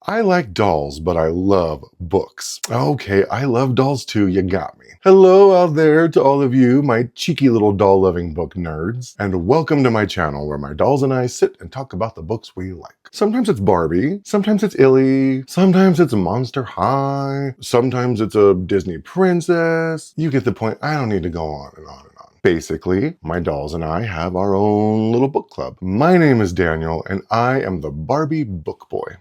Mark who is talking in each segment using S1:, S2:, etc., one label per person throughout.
S1: I like dolls, but I love books. Okay, I love dolls too, you got me. Hello out there to all of you, my cheeky little doll-loving book nerds, and welcome to my channel where my dolls and I sit and talk about the books we like. Sometimes it's Barbie, sometimes it's Illy, sometimes it's Monster High, sometimes it's a Disney princess. You get the point. I don't need to go on and on and on. Basically, my dolls and I have our own little book club. My name is Daniel, and I am the Barbie Book Boy.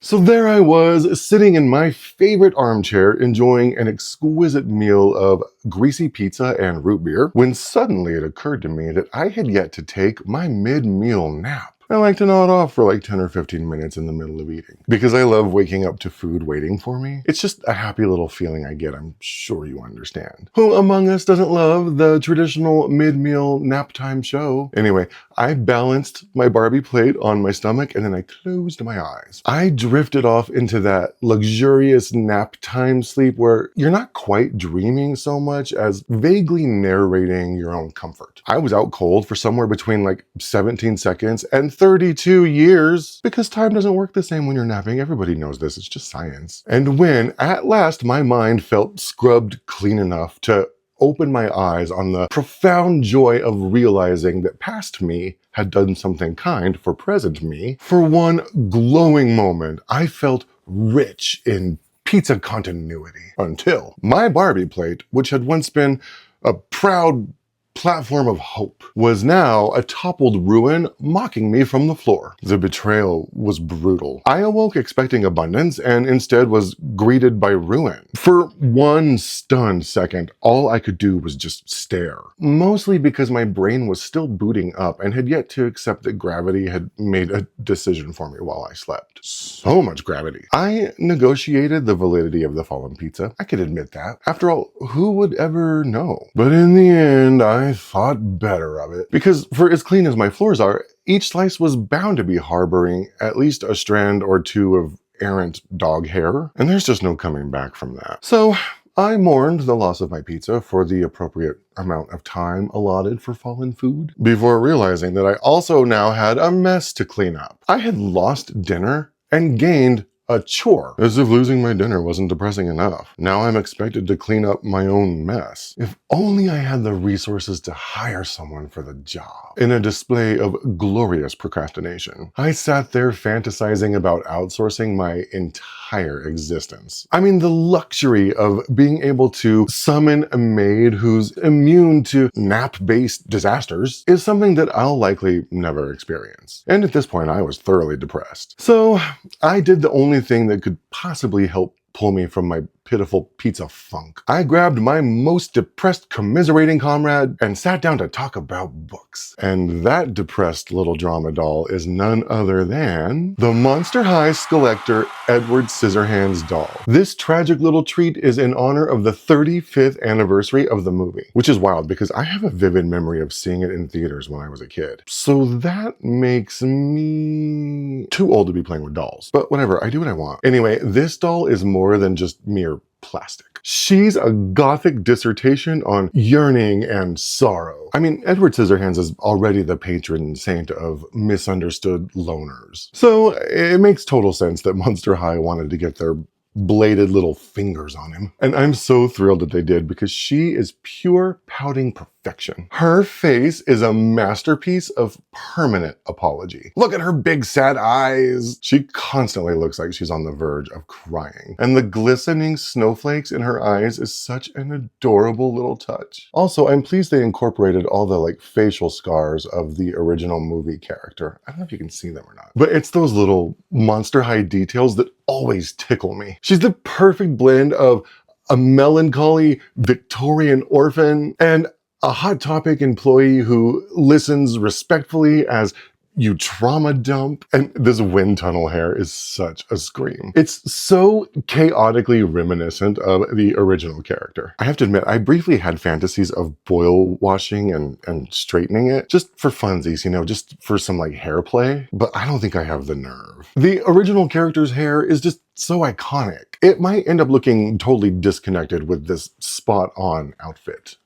S1: So there I was, sitting in my favorite armchair, enjoying an exquisite meal of greasy pizza and root beer, when suddenly it occurred to me that I had yet to take my mid-meal nap. I like to nod off for like 10 or 15 minutes in the middle of eating, because I love waking up to food waiting for me. It's just a happy little feeling I get, I'm sure you understand. Who among us doesn't love the traditional mid-meal nap time show? Anyway, I balanced my Barbie plate on my stomach and then I closed my eyes. I drifted off into that luxurious nap time sleep where you're not quite dreaming so much as vaguely narrating your own comfort. I was out cold for somewhere between like 17 seconds and 32 years, because time doesn't work the same when you're napping. Everybody knows this, it's just science. And when, at last, my mind felt scrubbed clean enough to open my eyes on the profound joy of realizing that past me had done something kind for present me, for one glowing moment, I felt rich in pizza continuity. Until my Barbie plate, which had once been a proud platform of hope, was now a toppled ruin mocking me from the floor. The betrayal was brutal. I awoke expecting abundance and instead was greeted by ruin. For one stunned second, all I could do was just stare. Mostly because my brain was still booting up and had yet to accept that gravity had made a decision for me while I slept. So much gravity. I negotiated the validity of the fallen pizza. I could admit that. After all, who would ever know? But in the end, I thought better of it, because for as clean as my floors are, each slice was bound to be harboring at least a strand or two of errant dog hair, and there's just no coming back from that. So I mourned the loss of my pizza for the appropriate amount of time allotted for fallen food, before realizing that I also now had a mess to clean up. I had lost dinner and gained a chore, as if losing my dinner wasn't depressing enough. Now I'm expected to clean up my own mess. If only I had the resources to hire someone for the job. In a display of glorious procrastination, I sat there fantasizing about outsourcing my entire existence. I mean, the luxury of being able to summon a maid who's immune to nap-based disasters is something that I'll likely never experience. And at this point, I was thoroughly depressed. So I did the only thing that could possibly help pull me from my pitiful pizza funk. I grabbed my most depressed commiserating comrade and sat down to talk about books. And that depressed little drama doll is none other than the Monster High Skeletor Edward Scissorhands doll. This tragic little treat is in honor of the 35th anniversary of the movie, which is wild because I have a vivid memory of seeing it in theaters when I was a kid. So that makes me too old to be playing with dolls. But whatever, I do what I want. Anyway, this doll is more than just mere plastic. She's a gothic dissertation on yearning and sorrow. I mean, Edward Scissorhands is already the patron saint of misunderstood loners. So it makes total sense that Monster High wanted to get their bladed little fingers on him. And I'm so thrilled that they did, because she is pure pouting perfection. Her face is a masterpiece of permanent apology. Look at her big sad eyes. She constantly looks like she's on the verge of crying. And the glistening snowflakes in her eyes is such an adorable little touch. Also, I'm pleased they incorporated all the facial scars of the original movie character. I don't know if you can see them or not, but it's those little Monster High details that always tickle me. She's the perfect blend of a melancholy Victorian orphan and a Hot Topic employee who listens respectfully as you trauma dump. And this wind tunnel hair is such a scream. It's so chaotically reminiscent of the original character. I have to admit, I briefly had fantasies of boil washing and straightening it just for funsies, you know, just for some like hair play, but I don't think I have the nerve. The original character's hair is just so iconic. It might end up looking totally disconnected with this spot-on outfit.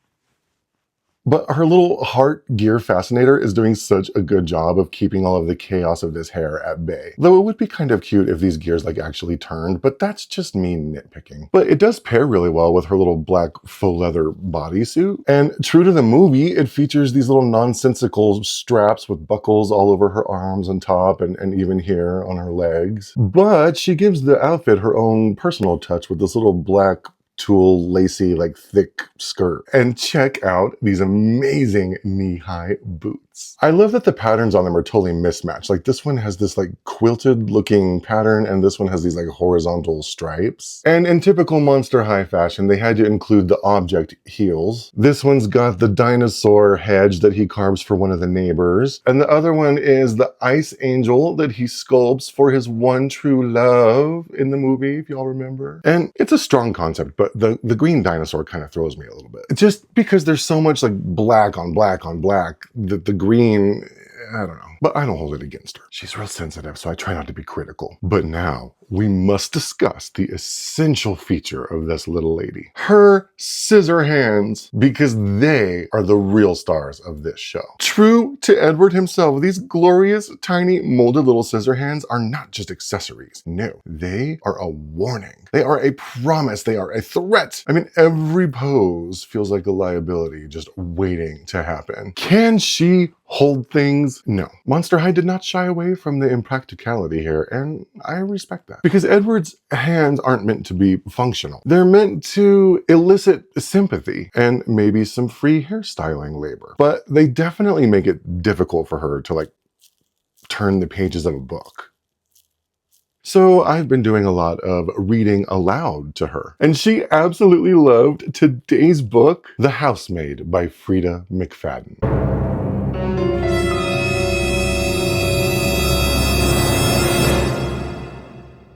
S1: But her little heart gear fascinator is doing such a good job of keeping all of the chaos of this hair at bay. Though it would be kind of cute if these gears like actually turned, but that's just me nitpicking. But it does pair really well with her little black faux leather bodysuit. And true to the movie, it features these little nonsensical straps with buckles all over her arms and top and even here on her legs. But she gives the outfit her own personal touch with this little black tulle, lacy, like thick skirt. And check out these amazing knee-high boots. I love that the patterns on them are totally mismatched. Like this one has this like quilted looking pattern and this one has these like horizontal stripes. And in typical Monster High fashion, they had to include the object heels. This one's got the dinosaur hedge that he carves for one of the neighbors. And the other one is the ice angel that he sculpts for his one true love in the movie, if y'all remember. And it's a strong concept, but the green dinosaur kind of throws me a little bit. Just because there's so much like black on black on black that the green, I don't know. But I don't hold it against her. She's real sensitive, so I try not to be critical. But now, we must discuss the essential feature of this little lady. Her scissor hands, because they are the real stars of this show. True to Edward himself, these glorious, tiny, molded little scissor hands are not just accessories. No, they are a warning. They are a promise. They are a threat. I mean, every pose feels like a liability just waiting to happen. Can she hold things? No. Monster High did not shy away from the impracticality here, and I respect that. Because Edward's hands aren't meant to be functional. They're meant to elicit sympathy and maybe some free hairstyling labor. But they definitely make it difficult for her to like turn the pages of a book. So I've been doing a lot of reading aloud to her. And she absolutely loved today's book, The Housemaid by Freida McFadden.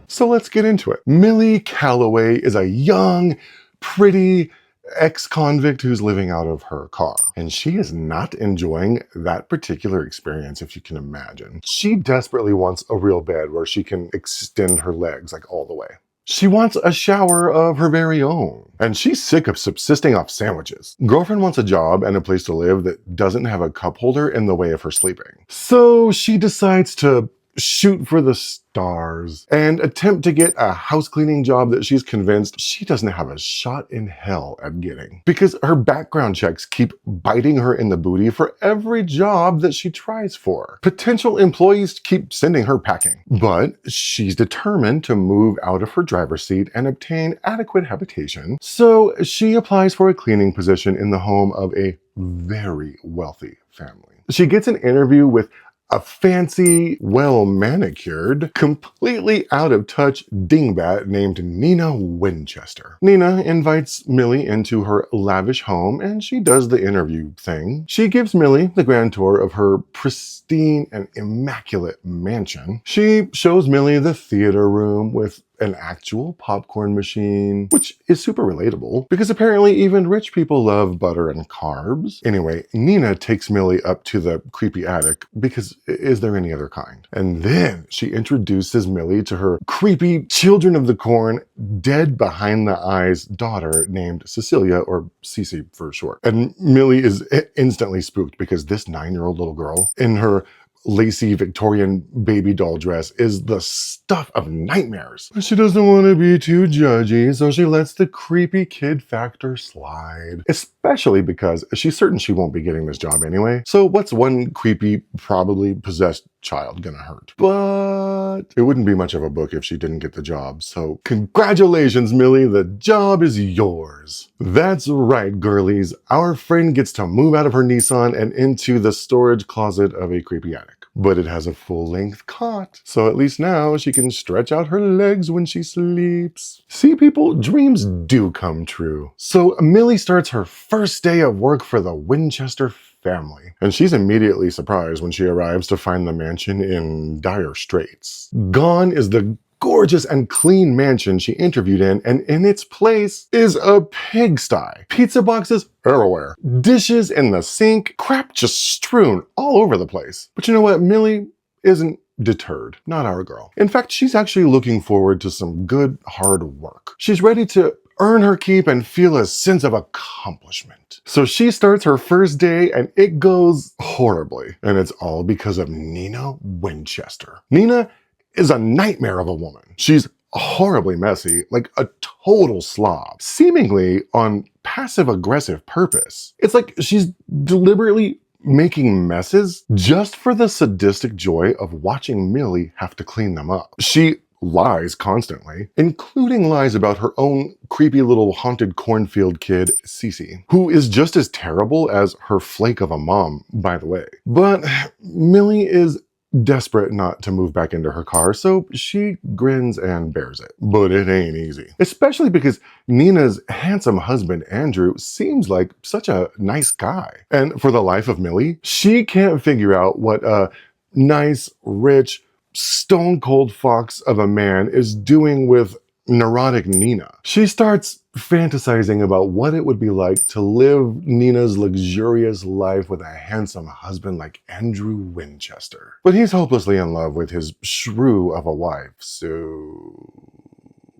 S1: So let's get into it. Millie Calloway is a young, pretty ex-convict who's living out of her car. And she is not enjoying that particular experience, if you can imagine. She desperately wants a real bed where she can extend her legs like all the way. She wants a shower of her very own. And she's sick of subsisting off sandwiches. Girlfriend wants a job and a place to live that doesn't have a cup holder in the way of her sleeping. So she decides to shoot for the stars and attempt to get a house cleaning job that she's convinced she doesn't have a shot in hell at getting. Because her background checks keep biting her in the booty for every job that she tries for. Potential employees keep sending her packing. But she's determined to move out of her driver's seat and obtain adequate habitation. So she applies for a cleaning position in the home of a very wealthy family. She gets an interview with a fancy, well-manicured, completely out-of-touch dingbat named Nina Winchester. Nina invites Millie into her lavish home and she does the interview thing. She gives Millie the grand tour of her pristine and immaculate mansion. She shows Millie the theater room with an actual popcorn machine, which is super relatable because apparently even rich people love butter and carbs. Anyway, Nina takes Millie up to the creepy attic because is there any other kind? And then she introduces Millie to her creepy Children of the Corn, dead behind the eyes daughter named Cecilia, or Cece for short. And Millie is instantly spooked because this 9-year-old little girl in her lacy Victorian baby doll dress is the stuff of nightmares. She doesn't want to be too judgy, so she lets the creepy kid factor slide. Especially because she's certain she won't be getting this job anyway. So what's one creepy, probably possessed child gonna hurt? But it wouldn't be much of a book if she didn't get the job. So congratulations, Millie, the job is yours. That's right, girlies. Our friend gets to move out of her Nissan and into the storage closet of a creepy attic. but it has a full-length cot, so at least now she can stretch out her legs when she sleeps. See, people, dreams do come true. So Millie starts her first day of work for the Winchester family, and she's immediately surprised when she arrives to find the mansion in dire straits. Gone is the gorgeous and clean mansion she interviewed in, and in its place is a pigsty. Pizza boxes everywhere, dishes in the sink, crap just strewn all over the place. But you know what? Millie isn't deterred. Not our girl. In fact, she's actually looking forward to some good, hard work. She's ready to earn her keep and feel a sense of accomplishment. So she starts her first day and it goes horribly. And it's all because of Nina Winchester. Nina is a nightmare of a woman. She's horribly messy, like a total slob, seemingly on passive-aggressive purpose. It's like she's deliberately making messes just for the sadistic joy of watching Millie have to clean them up. She lies constantly, including lies about her own creepy little haunted cornfield kid, Cece, who is just as terrible as her flake of a mom, by the way. But Millie is desperate not to move back into her car, so she grins and bears it. But it ain't easy. Especially because Nina's handsome husband, Andrew, seems like such a nice guy. And for the life of Millie, she can't figure out what a nice, rich, stone-cold fox of a man is doing with neurotic Nina. She starts fantasizing about what it would be like to live Nina's luxurious life with a handsome husband like Andrew Winchester. But he's hopelessly in love with his shrew of a wife, so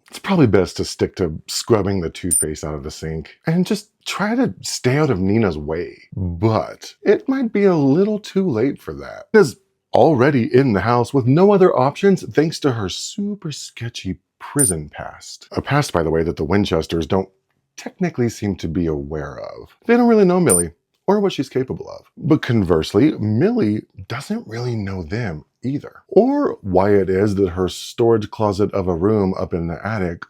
S1: it's probably best to stick to scrubbing the toothpaste out of the sink and just try to stay out of Nina's way. But it might be a little too late for that. Nina's already in the house with no other options thanks to her super sketchy prison past. A past, by the way, that the Winchesters don't technically seem to be aware of. They don't really know Millie or what she's capable of. But conversely, Millie doesn't really know them either. Or why it is that her storage closet of a room up in the attic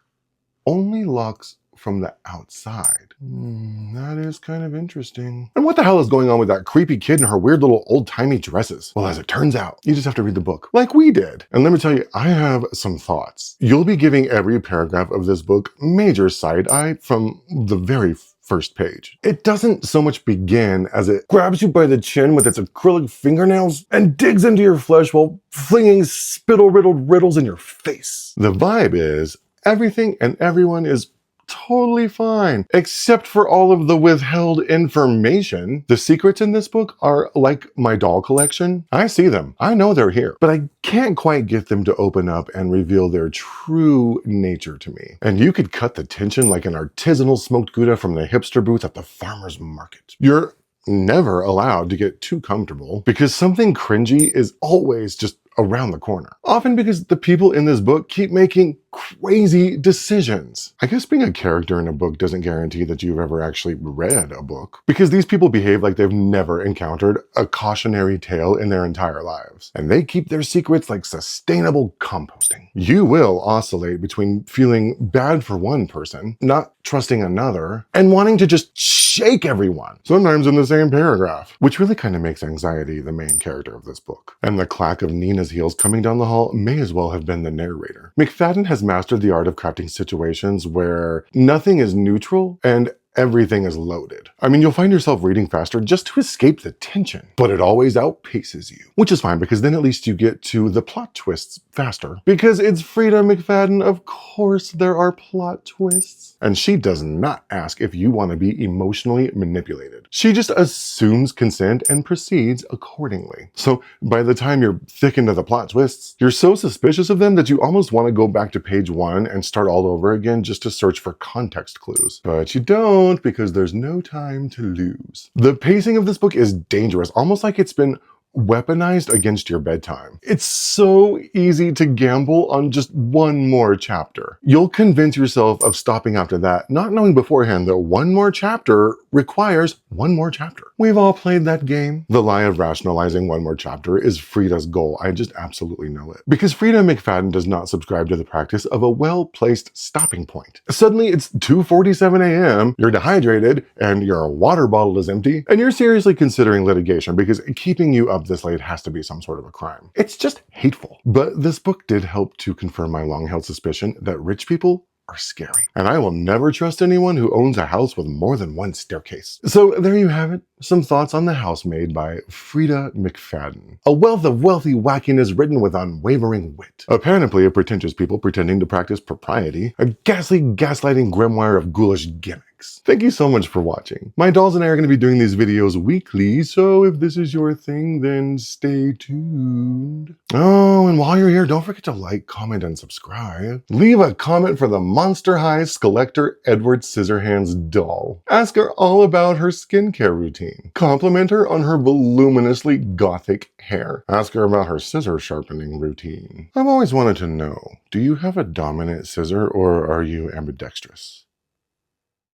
S1: only locks from the outside. That is kind of interesting. And what the hell is going on with that creepy kid in her weird little old-timey dresses? Well, as it turns out, you just have to read the book, like we did. And let me tell you, I have some thoughts. You'll be giving every paragraph of this book major side-eye from the very first page. It doesn't so much begin as it grabs you by the chin with its acrylic fingernails and digs into your flesh while flinging spittle-riddled riddles in your face. The vibe is everything and everyone is totally fine, except for all of the withheld information. The secrets in this book are like my doll collection. I see them. I know they're here, but I can't quite get them to open up and reveal their true nature to me. And you could cut the tension like an artisanal smoked Gouda from the hipster booth at the farmer's market. You're never allowed to get too comfortable because something cringy is always just around the corner. Often because the people in this book keep making crazy decisions. I guess being a character in a book doesn't guarantee that you've ever actually read a book, because these people behave like they've never encountered a cautionary tale in their entire lives. And they keep their secrets like sustainable composting. You will oscillate between feeling bad for one person, not trusting another, and wanting to just shake everyone, sometimes in the same paragraph, which really kind of makes anxiety the main character of this book. And the clack of Nina's heels coming down the hall may as well have been the narrator. McFadden has mastered the art of crafting situations where nothing is neutral and everything is loaded. I mean, you'll find yourself reading faster just to escape the tension, but it always outpaces you, which is fine because then at least you get to the plot twists faster. Because it's Freida McFadden, of course there are plot twists. And she does not ask if you want to be emotionally manipulated. She just assumes consent and proceeds accordingly. So by the time you're thick into the plot twists, you're so suspicious of them that you almost want to go back to page 1 and start all over again just to search for context clues. But you don't, because there's no time to lose. The pacing of this book is dangerous, almost like it's been weaponized against your bedtime. It's so easy to gamble on just one more chapter. You'll convince yourself of stopping after that, not knowing beforehand that one more chapter requires one more chapter. We've all played that game. The lie of rationalizing one more chapter is Freida's goal. I just absolutely know it. Because Freida McFadden does not subscribe to the practice of a well-placed stopping point. Suddenly it's 2:47 a.m., you're dehydrated, and your water bottle is empty, and you're seriously considering litigation because keeping you up this late has to be some sort of a crime. It's just hateful. But this book did help to confirm my long-held suspicion that rich people are scary. And I will never trust anyone who owns a house with more than one staircase. So there you have it. Some thoughts on The Housemaid by Freida McFadden. A wealth of wealthy wackiness written with unwavering wit. A panoply of pretentious people pretending to practice propriety. A ghastly gaslighting grimoire of ghoulish gimmicks. Thank you so much for watching. My dolls and I are going to be doing these videos weekly, so if this is your thing, then stay tuned. Oh, and while you're here, don't forget to like, comment, and subscribe. Leave a comment for the Monster High Skeletor Edward Scissorhands doll. Ask her all about her skincare routine. Compliment her on her voluminously gothic hair. Ask her about her scissor sharpening routine. I've always wanted to know, do you have a dominant scissor or are you ambidextrous?